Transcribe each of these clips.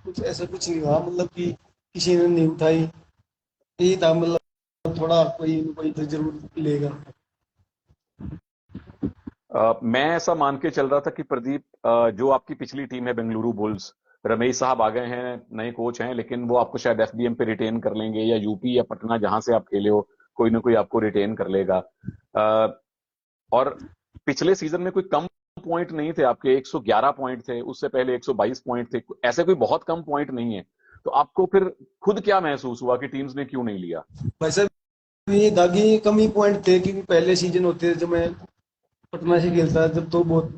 कुछ ऐसा कुछ नहीं हुआ, मतलब कि किसी ने नहीं उठाई। यही था मतलब, थोड़ा कोई न कोई तो जरूर लेगा। मैं ऐसा मान के चल रहा था कि प्रदीप, जो आपकी पिछली टीम है बेंगलुरु बुल्स, रमेश साहब आ गए हैं, नए कोच हैं, लेकिन वो आपको शायद एफबीएम पे रिटेन कर लेंगे, या यूपी या पटना जहां से आप खेले हो, कोई ना कोई आपको रिटेन कर लेगा। और पिछले सीजन में कोई कम पॉइंट नहीं थे आपके, 111 पॉइंट थे, उससे पहले 122 पॉइंट थे, ऐसे कोई बहुत कम पॉइंट नहीं है। तो आपको फिर खुद क्या महसूस हुआ कि टीम्स ने क्यों नहीं लिया? भाई साहब, ये दागी कम ही पॉइंट थे, क्योंकि पहले सीजन होते थे जब मैं पटना से खेलता था, जब तो बहुत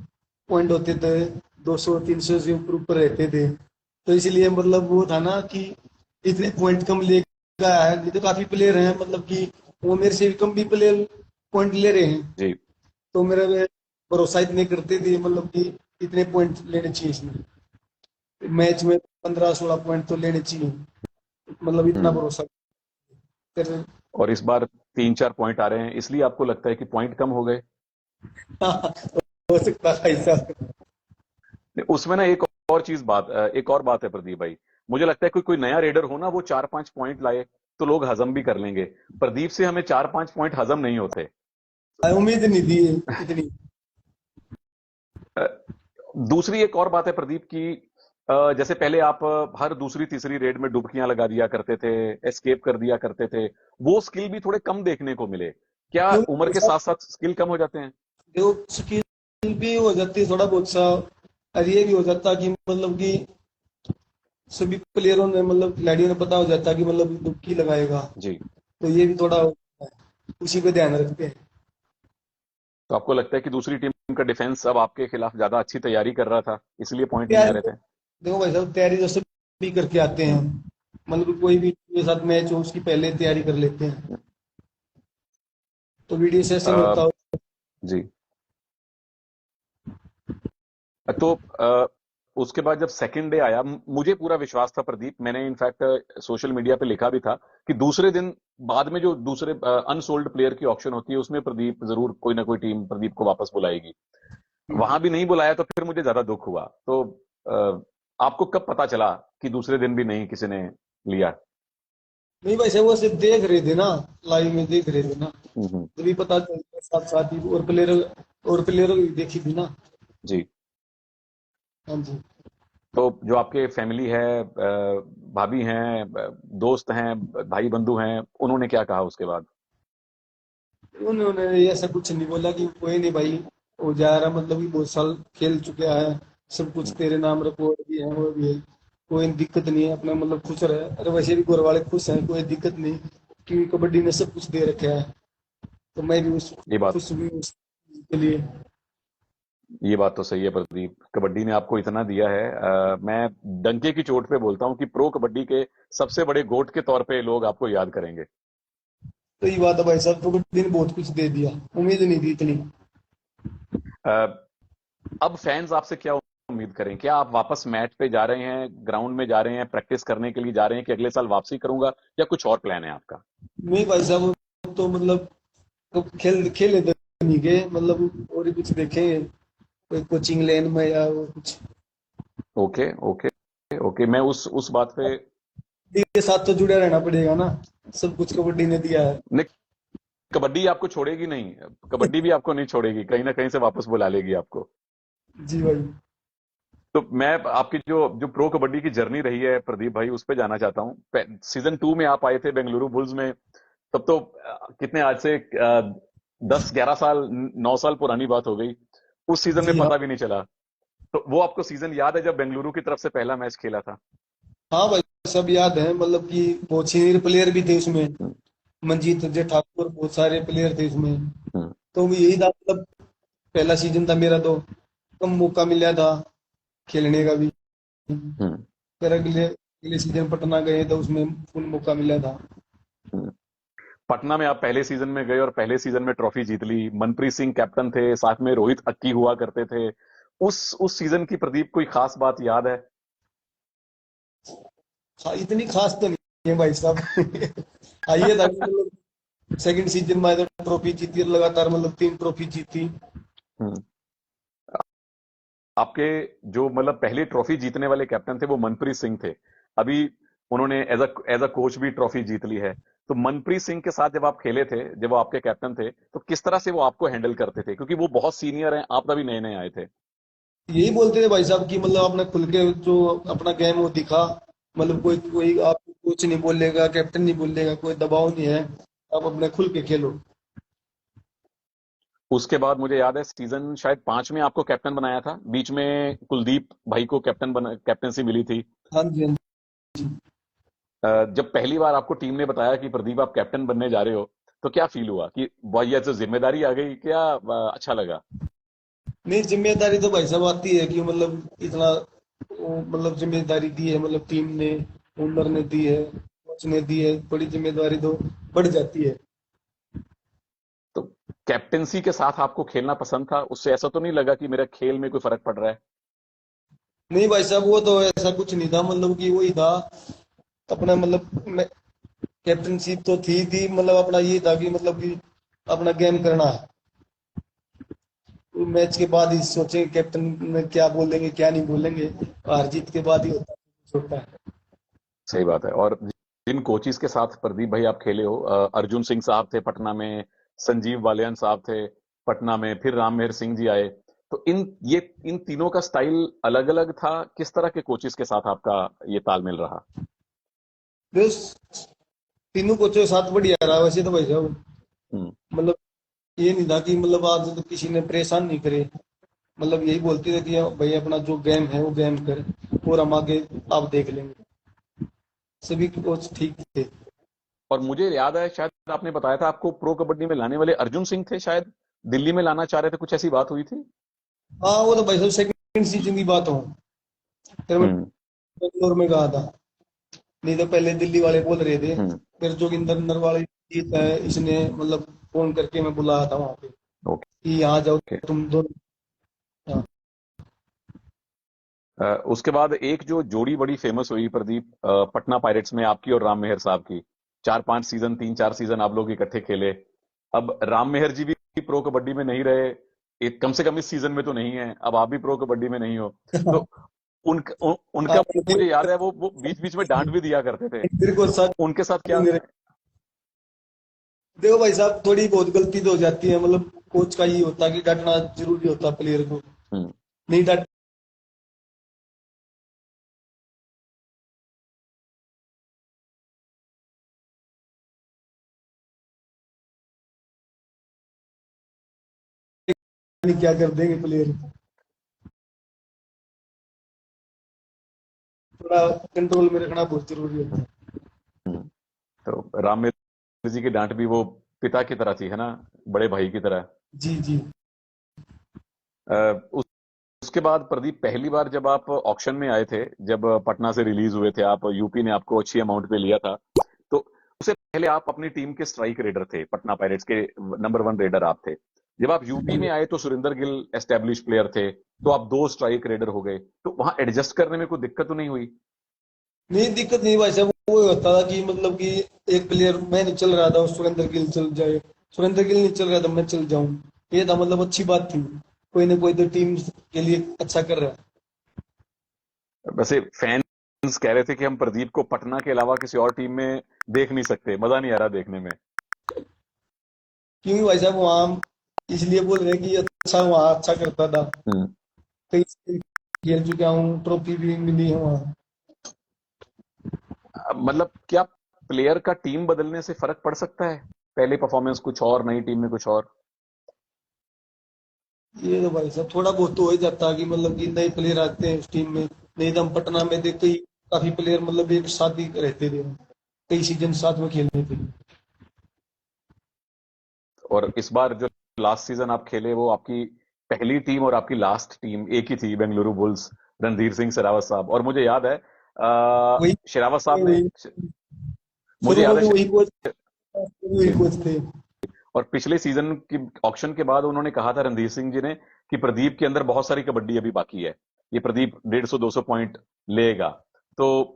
पॉइंट होते थे, 200-300 से ऊपर ऊपर रहते थे। तो इसलिए मतलब वो था ना कि इतने पॉइंट कम लेकर आया है। ये तो काफी प्लेयर हैं, मतलब कि वो मेरे से भी कम भी प्लेयर पॉइंट ले रहे हैं। जी। तो मेरा वे भरोसा इतने करते थे, मतलब कि इतने पॉइंट लेने चाहिए इसमें, मैच में 15-16 पॉइंट तो लेने चाहिए, मतलब इतना हम्म। भरोसा कर। और इस बार 3-4 पॉइंट आ रहे हैं, इसलिए आपको लगता है कि पॉइंट कम हो गए? हो सकता है ऐसा। उसमें ना एक और बात है प्रदीप भाई। मुझे लगता है कोई कोई नया रेडर हो ना, वो 4-5 पॉइंट लाए तो लोग हजम भी कर लेंगे। प्रदीप से हमें 4-5 पॉइंट हजम नहीं होते। उम्मीद नहीं थी इतनी। अ, दूसरी एक और बात है प्रदीप की, जैसे पहले आप हर दूसरी तीसरी रेड में डुबकियां लगा दिया करते थे, एस्केप कर दिया करते थे, वो स्किल भी थोड़े कम देखने को मिले। क्या उम्र क्योंकि के साथ साथ स्किल कम हो जाते हैं? जो स्किल भी हो जाती है थोड़ा बहुत सा, और ये भी हो जाता कि मतलब कि सभी प्लेयरों ने, मतलब खिलाड़ियों ने पता हो जाता कि मतलब डुबकी लगाएगा। जी। तो ये भी थोड़ा होता है, उसी पे ध्यान रखते हैं। तो आपको लगता है कि दूसरी टीम का डिफेंस अब आपके खिलाफ ज्यादा अच्छी तैयारी कर रहा था, इसलिए पॉइंट नहीं आ तैयारी रहे थे? देखो भाई साहब, तैयारी तो सभी करके आते हैं, मतलब कोई भी के साथ मैच हो उसकी पहले तैयारी कर लेते हैं। तो वीडियो सेशन अ, होता हो। जी। तो उसके बाद जब सेकंड डे आया, मुझे पूरा विश्वास था प्रदीप, मैंने इनफैक्ट सोशल मीडिया पे लिखा भी था कि दूसरे दिन, बाद में जो दूसरे अनसोल्ड प्लेयर की ऑक्शन होती है, उसमें प्रदीप जरूर कोई ना कोई टीम प्रदीप को वापस बुलाएगी। वहां भी नहीं बुलाया तो फिर मुझे ज्यादा दुख हुआ। तो आपको कब पता चला कि दूसरे दिन भी नहीं किसी ने लिया? नहीं भाई साहब, वो सिर्फ देख रहे थे ना, लाइव में देख रहे थे ना, हम्म। तभी पता चलता, साथ साथ ही और प्लेयर भी देखी थी ना। जी। हाँ जी। तो जो आपके फैमिली है, भाभी हैं, दोस्त हैं, भाई बंधु हैं, उन्होंने क्या कहा उसके बाद? उन्होंने ऐसा कुछ नहीं बोला कि कोई नहीं भाई, वो जा रहा, मतलब कि बहुत साल खेल चुका है, सब कुछ तेरे नाम रिकॉर्ड भी है, वो भी है, कोई दिक्कत नहीं है, अपना मतलब खुश रहे। अरे वैसे भी गोर वाले खुश हैं, कोई दिक्कत नहीं, क्योंकि कबड्डी ने सब कुछ दे रखा है। तो मैं भी उस ये बात खुश भी उस चीज़ के लिए। ये बात तो सही है प्रदीप, कबड्डी ने आपको इतना दिया है। मैं डंके की चोट पे बोलता हूँ कि प्रो कबड्डी के सबसे बड़े गोट के तौर पे लोग आपको याद करेंगे। तो ये बात है भाई साहब, कबड्डी ने बहुत कुछ दे दिया, उम्मीद नहीं थी इतनी। अ, अब फैंस आपसे क्या उम्मीद करें? क्या आप वापस मैट पे जा रहे हैं, ग्राउंड में जा रहे हैं, प्रैक्टिस करने के लिए जा रहे हैं, कि अगले साल वापसी करूंगा, या कुछ और प्लान है आपका? नहीं भाई साहब, तो मतलब तो खेले तो नहीं गए, मतलब और ही कुछ देखेंगे, कोई कोचिंग लेन में या वो कुछ। Okay, okay, okay. मैं उस बात पे, कबड्डी के साथ तो जुड़े रहना पड़ेगा ना, सब कुछ कबड्डी ने दिया है। नहीं, कबड्डी आपको छोड़ेगी नहीं, कबड्डी भी आपको नहीं छोड़ेगी, कहीं ना कहीं से वापस बुला लेगी आपको। जी भाई। तो मैं आपकी जो जो प्रो कबड्डी की जर्नी रही है प्रदीप भाई, उस पे जाना चाहता हूँ। सीजन 2 में आप आए थे बेंगलुरु बुल्स में, तब तो कितने, आज से 10-11 साल, 9 साल पुरानी बात हो गई। उस सीजन में जी हाँ। पता भी नहीं चला। तो वो आपको सीजन याद है जब बेंगलुरु की तरफ से पहला मैच खेला था? हाँ भाई, सब याद है, मतलब कि बहुत सीनियर प्लेयर भी थे उसमें, हम्म। मंजीत अजय ठाकुर, बहुत सारे प्लेयर थे इसमें। हम्म। तो यही था, मतलब पहला सीजन था मेरा, तो कम मौका मिला था खेलने का भी। हम्म। फिर अगले अगले सीजन पटना गए तो उसमें फुल मौका मिला था। हम्म। पटना में आप पहले सीजन में गए और पहले सीजन में ट्रॉफी जीत ली, मनप्रीत सिंह कैप्टन थे, साथ में रोहित अक्की हुआ करते थे। उस सीजन की प्रदीप कोई खास बात याद है? इतनी खास तो नहीं है भाई साहब। आइए था कि मतलब सेकंड सीजन में तो ट्रॉफी जीती, लगातार मतलब 3 ट्रॉफी जीती। हम्म। आपके जो मतलब पहले ट्रॉफी जीतने वाले कैप्टन थे वो मनप्रीत सिंह थे। अभी उन्होंने एज अ कोच भी ट्रॉफी जीत ली है। तो मनप्रीत सिंह के साथ जब आप खेले थे, जब वो आपके कैप्टन थे, तो किस तरह से वो आपको हैंडल करते थे, क्योंकि वो बहुत सीनियर हैं, आप तभी नए नए आए थे। यही बोलते थे भाई साहब कि मतलब आपने खुल के जो अपना गेम वो दिखा, मतलब कोई कोई आपको कोच नहीं बोलेगा, कैप्टन नहीं बोलेगा, कोई दबाव नहीं है, आप अपने खुल के खेलो। उसके बाद मुझे याद है सीजन शायद 5 में आपको कैप्टन बनाया था, बीच में कुलदीप भाई को कैप्टनसी मिली थी। हाँ जी, हाँ जी। जब पहली बार आपको टीम ने बताया कि प्रदीप आप कैप्टन बनने जा रहे हो, तो क्या फील हुआ कि वाह, ये तो जिम्मेदारी आ गई, क्या अच्छा लगा? नहीं, जिम्मेदारी तो भाई साहब आती है कि मतलब इतना मतलब जिम्मेदारी दी है, मतलब टीम ने, ओनर ने दी है, कोच ने दी है, बड़ी जिम्मेदारी तो बढ़ जाती है। तो कैप्टेंसी के साथ आपको खेलना पसंद था? उससे ऐसा तो नहीं लगा कि मेरा खेल में कोई फर्क पड़ रहा है? नहीं भाई साहब, वो तो ऐसा कुछ नहीं था, मतलब कि वही था अपना, मतलब कैप्टनशिप तो थी मतलब अपना ये था कि मतलब कि अपना गेम करना है। मैच के बाद ही सोचेंगे कैप्टन में क्या बोलेंगे क्या नहीं बोलेंगे, हार जीत के बाद ही होता है। सही बात है। और जिन कोचिस के साथ प्रदीप भाई आप खेले हो, अर्जुन सिंह साहब थे पटना में, संजीव बालियान साहब थे पटना में, फिर राम मेहर सिंह जी आए। तो इन तीनों का स्टाइल अलग अलग था। किस तरह के कोचिस के साथ आपका ये तालमेल रहा? बस तीनों कोचों के साथ बढ़िया रहा वैसे तो भाई साहब। हम्म। मतलब ये नहीं था कि मतलब आज तो किसी ने परेशान नहीं करे, मतलब यही बोलते थे कि भाई अपना जो गेम है वो गेम कर, और हम आगे आप देख लेंगे। सभी कोच ठीक थे। और मुझे याद है शायद आपने बताया था आपको प्रो कबड्डी में लाने वाले अर्जुन सिंह थे, शायद दिल्ली में लाना चाह रहे थे, कुछ ऐसी बात हुई थी। हाँ, वो तो भाई साहब सेकंड सीजन की बात हो, फिर मैं हम्म। बेंगलोर में गया था। नहीं तो पहले दिल्ली वाले बोल रहे थे, हम्म। फिर जोगिंदर नरवाल जीत है, इसने मतलब फोन करके मैं बुलाया था वहां पे कि यहाँ जाओ ओके। तुम दोनों। हाँ। उसके बाद एक जो जोड़ी बड़ी फेमस हुई प्रदीप, पटना पायरेट्स में आपकी और राम मेहर साहब की। 4-5 सीजन, 3-4 सीजन आप लोग इकट्ठे खेले। अब राम मेहर जी भी प्रो कबड्डी में नहीं रहे, एक कम से कम इस सीजन में तो नहीं है, अब आप भी प्रो कबड्डी में नहीं हो। तो उनका आप मुझे याद है वो बीच बीच में डांट भी दिया करते थे। मेरे को तो साथ उनके साथ क्या? देखो भाई साहब, थोड़ी बहुत गलती तो हो जाती है, मतलब कोच का ये होता है कि डांटना जरूरी होता है प्लेयर को। हम्म। नहीं डांट क्या कर देंगे प्लेयर, थोड़ा कंट्रोल में रखना बहुत जरूरी होता है। हम्म। तो राम मेहर जी की डांट भी वो पिता की तरह थी, है ना, बड़े भाई की तरह। जी जी। उसके बाद प्रदीप पहली बार जब आप ऑक्शन में आए थे, जब पटना से रिलीज हुए थे आप, यूपी ने आपको अच्छी अमाउंट पे लिया था, तो उससे पहले आप अपनी टीम के स्ट्राइक रेडर थे, पटना पायरेट्स के नंबर 1 रेडर आप थे। जब आप यूपी में आए तो सुरेंद्र गिल एस्टेब्लिश प्लेयर थे, तो आप 2 स्ट्राइक रेडर हो गए, तो वहां एडजस्ट करने में कोई दिक्कत तो नहीं हुई? नहीं, दिक्कत नहीं भाई साहब, वो होता था कि मतलब कि एक प्लेयर मैं नहीं चल रहा था, सुरेंद्र गिल चल जाए, सुरेंद्र गिल नहीं चल रहा था मैं चल जाऊं, ये था, मतलब अच्छी बात थी, कोई ना कोई तो टीम के लिए अच्छा कर रहा है। वैसे फैंस कह रहे थे कि हम प्रदीप को पटना के अलावा किसी और टीम में देख नहीं सकते, मजा नहीं आ रहा देखने में। क्योंकि भाई साहब वहाँ इसलिए बोल रहे हैं कि अच्छा वहाँ अच्छा करता था, हम्म। कई खेल चुका हूँ, ट्रॉफी भी मिली है वहाँ। मतलब क्या प्लेयर का टीम बदलने से फर्क पड़ सकता है? पहले परफॉर्मेंस कुछ और, नई टीम में कुछ और। ये तो भाई साहब थोड़ा बहुत तो हो ही जाता है कि मतलब कि नए प्लेयर आते हैं उस टीम में। नहीं तो हम पटना में देखते ही काफी प्लेयर मतलब एक साथ ही रहते थे, कई सीजन साथ में खेलते थे। और इस बार जो लास्ट सीजन आप खेले, वो आपकी पहली टीम और आपकी लास्ट टीम एक ही थी, बेंगलुरु बुल्स, रणधीर सिंह शेरावत साहब। और मुझे याद है वही शेरावत साहब ने, वही मुझे शुरू याद में है भी वही कोच थे। और पिछले सीजन की ऑक्शन के बाद उन्होंने कहा था रणधीर सिंह जी ने कि प्रदीप के अंदर बहुत सारी कबड्डी अभी बाकी है, ये प्रदीप 150-200 पॉइंट लेगा। तो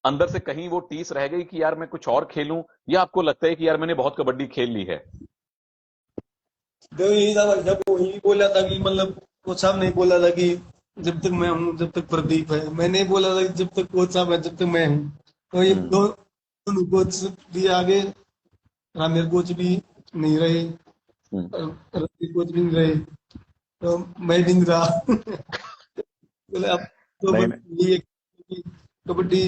अंदर से कहीं वो टीस रह गई कि यार मैं कुछ और खेलूं, या आपको लगता है कि यार मैंने बहुत कबड्डी खेल ली है? तो यही था भाई साहब, वही बोला था कि मतलब कोच साहब ने बोला था कि जब तक मैं हूँ जब तक प्रदीप है, मैंने बोला था कि जब तक कोच साहब है जब तक मैं हूँ। तो ये हम्म दोनों कोच भी आगे, रामेर कोच भी नहीं रहे, हम्म। रवि कोच भी नहीं रहे, तो मैं भी नहीं रहा। बोले अब तो नहीं बस नहीं ये है कि कबड्डी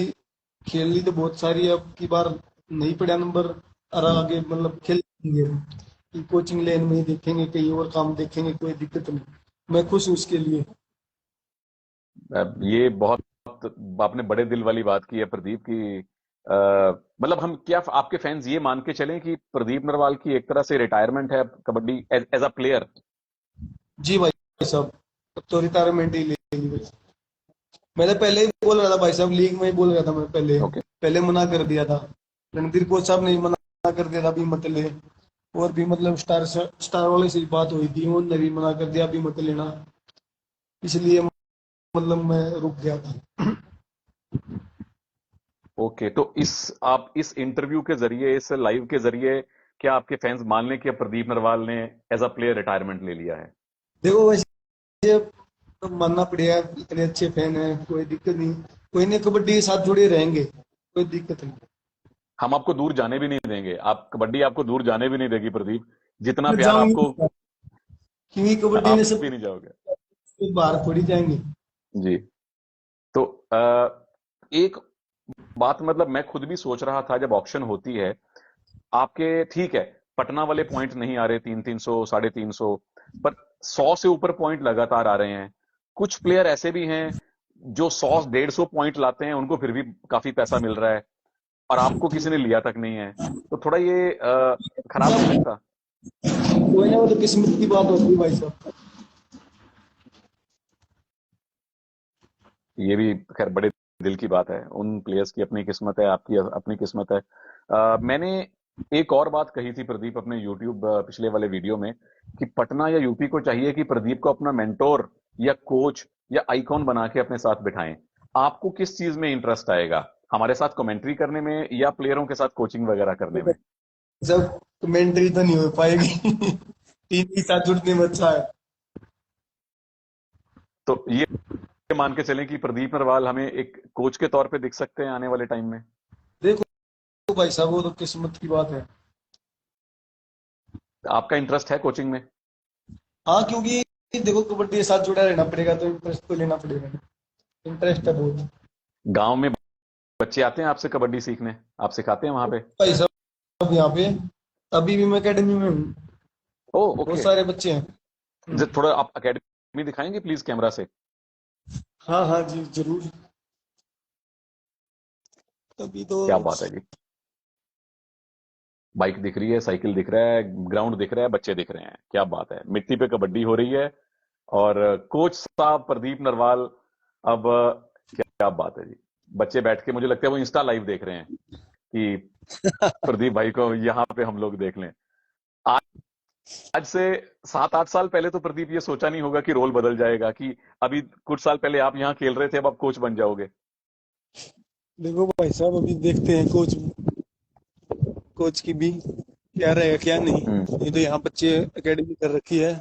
खेलनी तो बहुत सारी है, अब की बार नहीं पड़ा नंबर, और हम्म। आगे मतलब खेलेंगे कि कोचिंग लाइन में ही देखेंगे, कहीं और काम देखेंगे, कोई दिक्कत नहीं, मैं खुश हूँ उसके लिए। ये बहुत आपने बड़े दिल वाली बात की है प्रदीप की। अ, मतलब हम क्या आपके फैंस ये मान के चलें कि प्रदीप नरवाल की एक तरह से रिटायरमेंट है कबड्डी एज अ प्लेयर? जी भाई साहब, अब तो रिटायरमेंट ही ले ली भाई। मैंने पहले ही बोल रहा था भाई साहब, लीग में ही बोल रहा था मैं, पहले ओके। पहले मना कर दिया था। रणधीर कोच साहब ने ही मना कर दिया था अभी मत ले, और भी मतलब स्टार स्टार वाले से बात हुई थी, उन्होंने भी मना कर दिया अभी मत लेना, इसलिए मतलब मैं रुक गया था। ओके, तो इस आप इस इंटरव्यू के जरिए, इस लाइव के जरिए, क्या आपके फैंस मान लें कि अब प्रदीप नरवाल ने एज अ प्लेयर रिटायरमेंट ले लिया है? देखो वैसे तो मानना पड़ेगा, इतने अच्छे फैन हैं, कोई दिक्कत नहीं, कोई नहीं, कबड्डी के साथ जुड़े रहेंगे, कोई दिक्कत नहीं। हम आपको दूर जाने भी नहीं देंगे, आप कबड्डी आपको दूर जाने भी नहीं देगी प्रदीप। जितना मैं प्यार जाऊंगी आपको, क्योंकि कबड्डी ने आप सब भी नहीं जाओगे। बाहर थोड़ी जाएंगे। जी। तो एक बात, मतलब मैं खुद भी सोच रहा था जब ऑक्शन होती है आपके, ठीक है, पटना वाले पॉइंट नहीं आ रहे, 300 350, पर 100 से ऊपर पॉइंट लगातार आ रहे हैं। कुछ प्लेयर ऐसे भी हैं जो 100 150 पॉइंट लाते हैं, उनको फिर भी काफी पैसा मिल रहा है, और आपको किसी ने लिया तक नहीं है। तो थोड़ा ये खराब नहीं लगता? कोई ना, वो तो किस्मत की बात होती है भाई साहब। ये भी खैर बड़े दिल की बात है, उन प्लेयर्स की अपनी किस्मत है, आपकी अपनी किस्मत है। मैंने एक और बात कही थी प्रदीप अपने यूट्यूब पिछले वाले वीडियो में, कि पटना या यूपी को चाहिए कि प्रदीप को अपना मेंटोर या कोच या आइकॉन बना के अपने साथ बिठाएं। आपको किस चीज में इंटरेस्ट आएगा, हमारे साथ कमेंट्री करने में या प्लेयरों के साथ कोचिंग वगैरह करने में? जब कमेंट्री तो नहीं हो पाएगी। टीम के साथ जुड़ने में अच्छा है। तो ये मान के चलें कि प्रदीप नरवाल हमें एक कोच के तौर पे दिख सकते हैं आने वाले टाइम में? देखो भाई साहब, वो तो किस्मत की बात है। आपका इंटरेस्ट है कोचिंग में? हाँ, क्योंकि देखो कबड्डी के साथ जुड़ा रहना पड़ेगा, तो इंटरेस्ट तो लेना पड़ेगा, इंटरेस्ट है बहुत। गांव में बच्चे आते हैं आपसे कबड्डी सीखने, आप सिखाते हैं वहां पे? भाई साहब यहाँ पे अभी भी मैं एकेडमी में हूँ, ओ बहुत ओके। सारे बच्चे हैं। थोड़ा आप एकेडमी दिखाएंगे प्लीज कैमरा से? हाँ हाँ जी जरूर। अभी तो क्या बात है जी। बाइक दिख रही है, साइकिल दिख रहा है, ग्राउंड दिख रहा है, बच्चे दिख रहे हैं, क्या बात है, मिट्टी पे कबड्डी हो रही है। और कोच साहब प्रदीप नरवाल, अब क्या बात है जी। बच्चे बैठ के मुझे लगता है वो इंस्टा लाइव देख रहे हैं कि प्रदीप भाई को यहाँ पे हम लोग देख लें। आज आज से 7 8 साल पहले तो प्रदीप ये सोचा नहीं होगा कि रोल बदल जाएगा, कि अभी कुछ साल पहले आप यहाँ खेल रहे थे, अब आप कोच बन जाओगे। देखो भाई साहब, अभी देखते हैं कोच कोच की भी क्या रहेगा क्या हम्म नहीं। ये तो यहाँ बच्चे एकेडमी कर रखी है,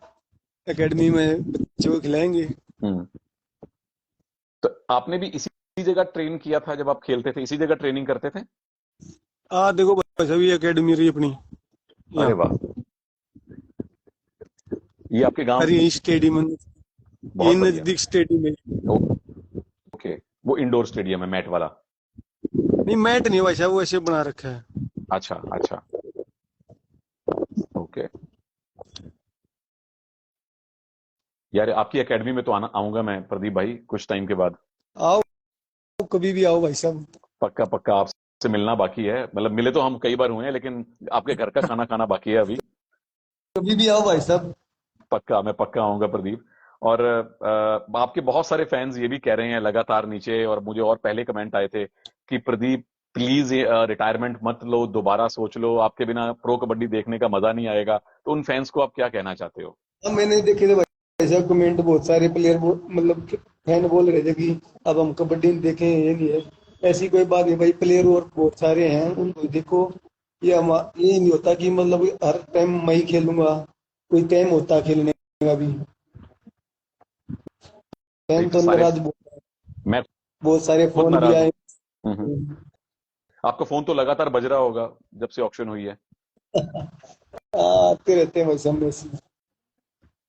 एकेडमी में बच्चों को खिलाएंगे। हम्म। तो आपने भी इसी जगह ट्रेन किया था जब आप खेलते थे, इसी जगह ट्रेनिंग करते थे? हाँ देखो भाई साहब, ये एकेडमी रही अपनी अरे वाह। यहाँ, ये आपके गांव हरी की? स्टेडियम, ये बहुत बढ़िया। नजदीक स्टेडियम है। ओके, वो इंडोर स्टेडियम है मैट वाला? नहीं, मैट नहीं भाई साहब, वो ऐसे बना रखा है। अच्छा अच्छा। ओके। यार आपकी एकेडमी में तो आना आऊंगा मैं प्रदीप भाई कुछ टाइम के बाद। आओ, कभी भी आओ भाई साहब। पक्का पक्का, आपसे मिलना बाकी है, मतलब मिले तो हम कई बार हुए हैं, लेकिन आपके घर का खाना खाना बाकी है अभी। कभी भी आओ भाई साहब। पक्का, मैं पक्का आऊंगा प्रदीप। और आपके बहुत सारे फैंस ये भी कह रहे हैं लगातार नीचे, और मुझे और पहले कमेंट आए थे कि प्रदीप प्लीज रिटायरमेंट मत लो, दोबारा सोच लो, आपके बिना प्रो कबड्डी देखने का मजा नहीं आएगा। तो उन फैंस को आप क्या कहना चाहते हो? अब मैंने देखे थे भाई साहब कमेंट, बहुत सारे प्लेयर मतलब फैन बोल रहे थे कि अब हम कबड्डी नहीं देखें, ये नहीं है। ऐसी कोई बात नहीं भाई, प्लेयर और बहुत सारे हैं, उनको देखो। ये नहीं होता कि मतलब हर टाइम मैं ही खेलूंगा, कोई टाइम होता है खेलने का भी। फैन ठीक तो सारे नाराज बहुत है। मैं बहुत सारे खुद फोन भी नाराज हूं। आए। आपका फोन तो लगातार बज रहा होगा जब से ऑक्शन हुई है। आते रहते हैं भाई सब मैसेज।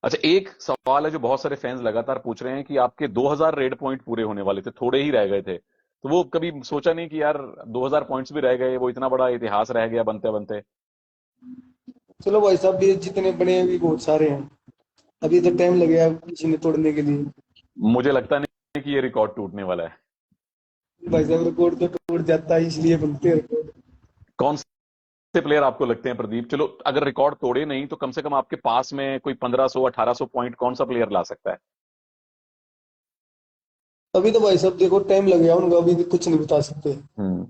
अच्छा, एक सवाल है जो बहुत सारे फैंस लगातार पूछ रहे हैं कि आपके 2000 रेड पॉइंट पूरे होने वाले थे, थोड़े ही रह गए थे, तो वो कभी सोचा नहीं कि यार 2000 पॉइंट्स भी रह गए, वो इतना बड़ा इतिहास रह गया बनते बनते। चलो भाई साहब भी जितने बने हैं भी बहुत सारे हैं। अभी तो टाइम लगेगा किसी ने तोड़ने के लिए। मुझे लगता नहीं कि ये रिकॉर्ड टूटने वाला है। भाई साहब रिकॉर्ड तो टूट जाता है इसलिए बनते हैं रिकॉर्ड। कौन से प्लेयर आपको लगते हैं प्रदीप, चलो अगर रिकॉर्ड तोड़े नहीं तो कम से कम आपके पास में कोई 1500 1800 पॉइंट कौन सा प्लेयर ला सकता है? अभी तो भाई साहब देखो टाइम लगेगा उनका, अभी भी कुछ नहीं बता सकते। हम्म।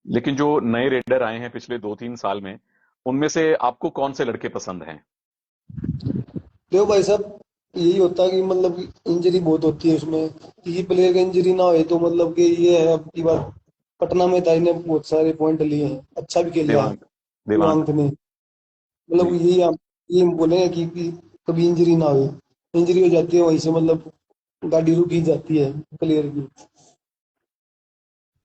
लेकिन जो नए रेडर आए हैं पिछले 2-3 साल में, उनमें से आपको कौन से लड़के पसंद हैं? देखो भाई साहब यही होता है कि मतलब इंजरी बहुत होती है उसमें। किसी प्लेयर की इंजरी ना हो तो मतलब कि ये है अब की बार। पटना में था, ने बहुत सारे पॉइंट लिए हैं, अच्छा भी खेला है देवांग। देवांग। दिमाग ने। मतलब जी। यही हम ये बोले कि कभी इंजरी ना हो। इंजरी हो जाती है वहीं से मतलब गाड़ी रुकी जाती है प्लेयर की।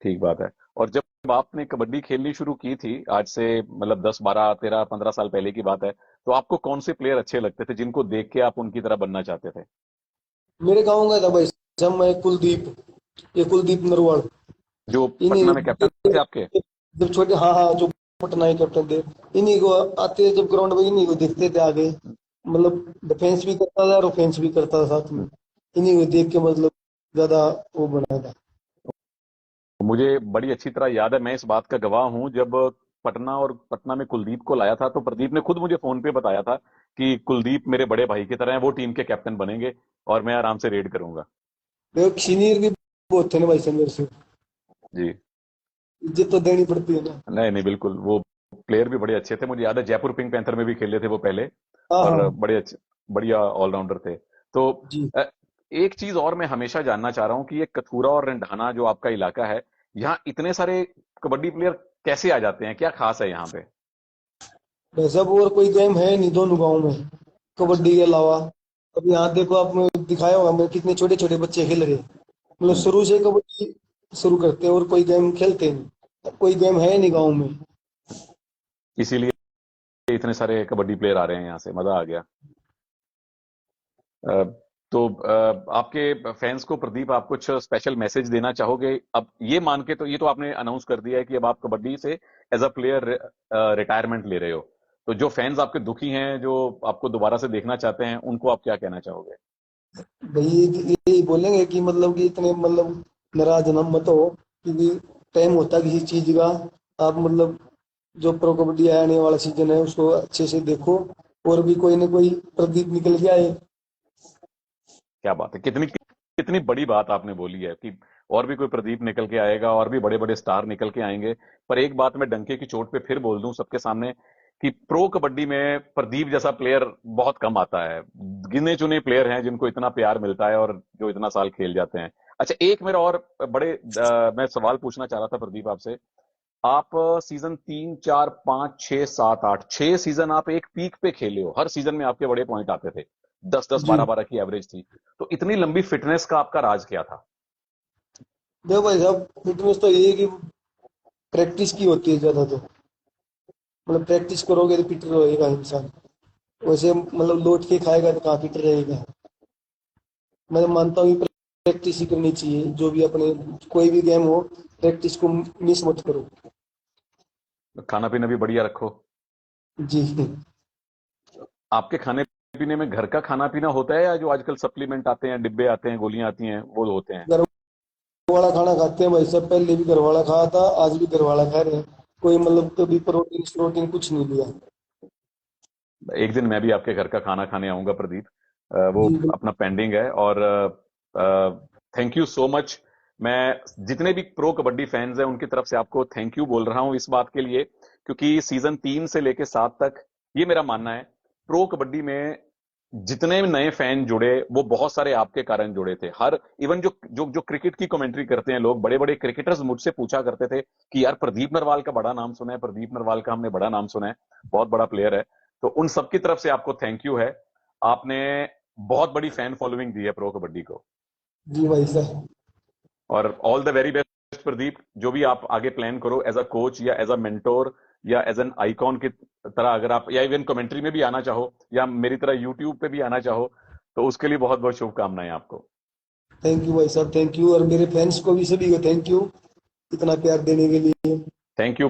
ठीक बात है। और जब आपने कबड्डी खेलनी शुरू की थी, आज से मतलब 10 12 13 15 साल पहले की बात है, तो आपको कौन से प्लेयर अच्छे लगते थे जिनको देख के आप उनकी तरह बनना चाहते थे? मेरे गाँव का था भाई साहब, मैं कुलदीप, ये कुलदीप नरवाल। जो इन्हीं पटना में कैप्टन थे आपके? जब छोटे, हाँ हाँ, जो पटना के कैप्टन थे। इन्हीं को आते जब ग्राउंड में इन्हीं को देखते थे आगे। मतलब डिफेंस भी करता था और ऑफेंस भी करता था साथ में। इन्हीं को देख के मतलब ज्यादा वो बना था। मुझे बड़ी अच्छी तरह याद है, मैं इस बात का गवाह हूं, जब पटना में कुलदीप को लाया था तो प्रदीप ने खुद मुझे फोन पे बताया था कि कुलदीप मेरे बड़े भाई की तरह है, वो टीम के कैप्टन बनेंगे और मैं आराम से रेड करूंगा। देखो सीनियर भी बहुत थे ना भाई साहब मेरे से। जी। इज्जत तो देनी पड़ती है ना। नहीं नहीं, बिल्कुल, वो प्लेयर भी बड़े अच्छे थे, मुझे याद है जयपुर पिंक पैंथर में भी खेले थे वो पहले। हाँ और हाँ। बड़े अच्छे, बढ़िया ऑलराउंडर थे। तो जी। अ, एक चीज और मैं हमेशा जानना चाह रहा हूं कि ये कथूरा और रंढाना जो आपका इलाका है, यहाँ इतने सारे कबड्डी प्लेयर कैसे आ जाते हैं, क्या खास है यहाँ पे? भाई साहब और कोई गेम है नहीं दोनों गाँव में अच्छा। कबड्डी के अलावा। अब यहाँ देखो आपने दिखाया होगा मैं कितने छोटे छोटे बच्चे खेल रहे हैं। मतलब हम्म। शुरू से कबड्डी शुरू करते हैं और कोई गेम खेलते नहीं। अब कोई गेम है नहीं गाँव में। इसीलिए इतने सारे कबड्डी प्लेयर आ रहे हैं यहाँ से, मजा आ गया। अ, तो आपके फैंस को प्रदीप आप कुछ स्पेशल मैसेज देना चाहोगे? अब ये मान के, तो ये तो आपने अनाउंस कर दिया है कि अब आप कबड्डी से एज अ प्लेयर रिटायरमेंट ले रहे हो, तो जो फैंस आपके दुखी हैं, जो आपको दोबारा से देखना चाहते हैं, उनको आप क्या कहना चाहोगे? भाई यही बोलेंगे कि मतलब कि इतने मतलब नाराज ना मत हो, क्योंकि टाइम होता है किसी चीज का। आप मतलब जो प्रो कबड्डी आने वाला सीजन है उसको अच्छे से देखो। और भी कोई ना कोई प्रदीप निकल के आए। क्या बात है, कितनी कितनी बड़ी बात आपने बोली है कि और भी कोई प्रदीप निकल के आएगा और भी बड़े बड़े स्टार निकल के आएंगे। पर एक बात मैं डंके की चोट पे फिर बोल दूं सबके सामने कि प्रो कबड्डी में प्रदीप जैसा प्लेयर बहुत कम आता है। गिने चुने प्लेयर हैं जिनको इतना प्यार मिलता है और जो इतना साल खेल जाते हैं। अच्छा, एक मेरा और मैं सवाल पूछना चाह रहा था प्रदीप आपसे। आप सीजन 3 4 5 6 7 8 6 सीजन आप एक पीक पे खेले हो, हर सीजन में आपके बड़े पॉइंट आते थे, 10 10 12 जी। 12 की एवरेज थी। तो इतनी लंबी फिटनेस का आपका राज क्या था? देखो भाई साहब फिटनेस तो ये है कि प्रैक्टिस की होती है ज्यादा तो। मतलब प्रैक्टिस करोगे तो फिट रहेगा इंसान। वैसे मतलब लौट के खाएगा तो कहाँ फिट रहेगा। मैं मानता हूँ कि प्रैक्टिस ही करनी चाहिए जो भी अपने कोई भी गेम हो। प्रैक्टिस को मिस मत करो। खाना पीना भी बढ़िया रखो। जी। आपके खाने पीने में घर का खाना पीना होता है या जो आजकल सप्लीमेंट आते हैं, डिब्बे आते हैं, गोलियां आती हैं, वो होते हैं? घर वाला खाना खाते हैं भाई सब, पहले भी घर वाला खाया था, आज भी घर वाला खा रहे हैं। कोई मतलब कभी प्रोटीन प्रोटीन कुछ नहीं लिया। एक दिन मैं भी आपके घर का खाना खाने आऊंगा प्रदीप, वो जी बिल्कुल। अपना पेंडिंग है। और थैंक यू सो मच। मैं जितने भी प्रो कबड्डी फैंस हैं उनकी तरफ से आपको थैंक यू बोल रहा हूं इस बात के लिए, क्योंकि सीजन 3 से लेके 7 तक ये मेरा मानना है, प्रो कबड्डी में जितने नए फैन जुड़े वो बहुत सारे आपके कारण जुड़े थे। हर इवन जो जो जो क्रिकेट की कमेंट्री करते हैं लोग, बड़े बड़े क्रिकेटर्स मुझसे पूछा करते थे कि यार प्रदीप नरवाल का बड़ा नाम सुना है, प्रदीप नरवाल का हमने बड़ा नाम सुना है, बहुत बड़ा प्लेयर है। तो उन सबकी तरफ से आपको थैंक यू है। आपने बहुत बड़ी फैन फॉलोइंग दी है प्रो कबड्डी को। जी भाई साहब। और all the very best Pradeep, जो भी आप आगे प्लान करो एज अ कोच या एज अ मेंटोर या एज एन आइकॉन की तरह, अगर आप या इवन कमेंट्री में भी आना चाहो या मेरी तरह यूट्यूब पे भी आना चाहो, तो उसके लिए बहुत बहुत शुभकामनाएं आपको। थैंक यू भाई साहब, थैंक यू। और मेरे फैंस को भी, सभी को थैंक यू इतना प्यार देने के लिए। थैंक यू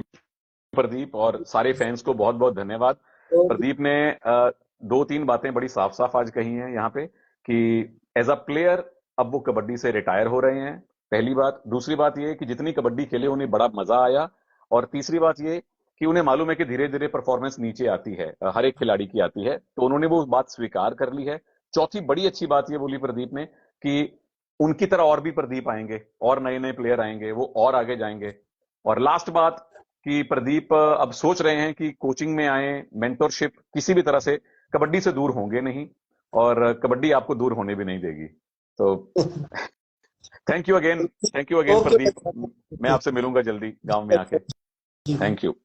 प्रदीप, और सारे फैंस को बहुत बहुत धन्यवाद। और प्रदीप ने दो तीन बातें बड़ी साफ साफ आज कही हैं यहाँ पे, कि एज अ प्लेयर अब वो कबड्डी से रिटायर हो रहे हैं, पहली बात। दूसरी बात ये कि जितनी कबड्डी खेले उन्हें बड़ा मजा आया। और तीसरी बात ये कि उन्हें मालूम है कि धीरे धीरे परफॉर्मेंस नीचे आती है, हर एक खिलाड़ी की आती है, तो उन्होंने वो बात स्वीकार कर ली है। चौथी बड़ी अच्छी बात ये बोली प्रदीप ने कि उनकी तरह और भी प्रदीप आएंगे, और नए नए प्लेयर आएंगे, वो और आगे जाएंगे। और लास्ट बात कि प्रदीप अब सोच रहे हैं कि कोचिंग में आए, मेंटरशिप किसी भी तरह से कबड्डी से दूर होंगे नहीं, और कबड्डी आपको दूर होने भी नहीं देगी। तो thank you again, thank you again okay भाई प्रदीप। साहब, मैं ओके। आपसे मिलूंगा जल्दी गांव में आके। जी। Thank you.